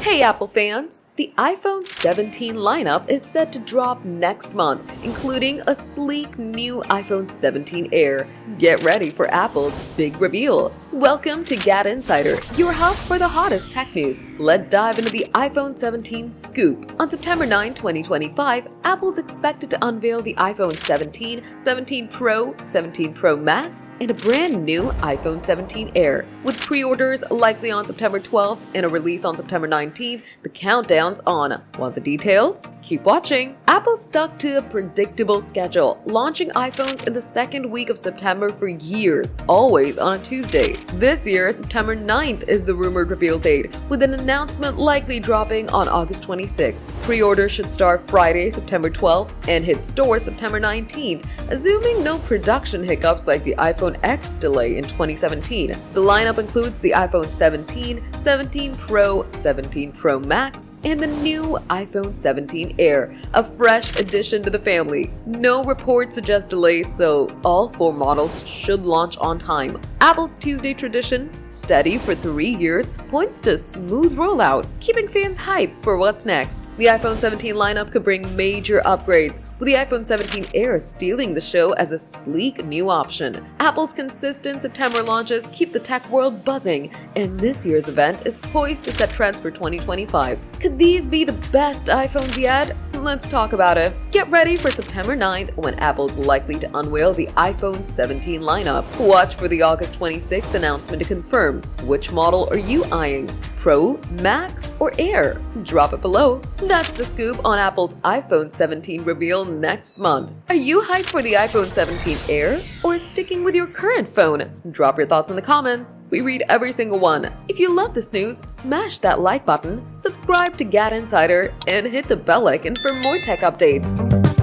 Hey Apple fans! The iPhone 17 lineup is set to drop next month, including a sleek new iPhone 17 Air. Get ready for Apple's big reveal. Welcome to GadInsider, your hub for the hottest tech news. Let's dive into the iPhone 17 scoop. On September 9, 2025, Apple's expected to unveil the iPhone 17, 17 Pro, 17 Pro Max, and a brand new iPhone 17 Air. With pre-orders likely on September 12th and a release on September 19th, the countdown's on. Want the details? Keep watching. Apple stuck to a predictable schedule, launching iPhones in the second week of September for years, always on a Tuesday. This year, September 9th is the rumored reveal date, with an announcement likely dropping on August 26th. Pre-orders should start Friday, September 12th, and hit stores September 19th, assuming no production hiccups like the iPhone X delay in 2017. The lineup includes the iPhone 17, 17 Pro, 17 Pro Max, and the new iPhone 17 Air, a fresh addition to the family. No reports suggest delays, so all four models should launch on time. Apple's Tuesday tradition, steady for 3 years, points to smooth rollout, keeping fans hyped for what's next. The iPhone 17 lineup could bring major upgrades, with the iPhone 17 Air stealing the show as a sleek new option. Apple's consistent September launches keep the tech world buzzing, and this year's event is poised to set trends for 2025. Could these be the best iPhones yet? Let's talk about it. Get ready for September 9th when Apple's likely to unveil the iPhone 17 lineup. Watch for the August 26th announcement to confirm which model are you eyeing, Pro, Max, or Air? Drop it below. That's the scoop on Apple's iPhone 17 reveal next month. Are you hyped for the iPhone 17 Air or sticking with your current phone? Drop your thoughts in the comments. We read every single one. If you love this news, smash that like button, subscribe to GadInsider, and hit the bell icon for more tech updates.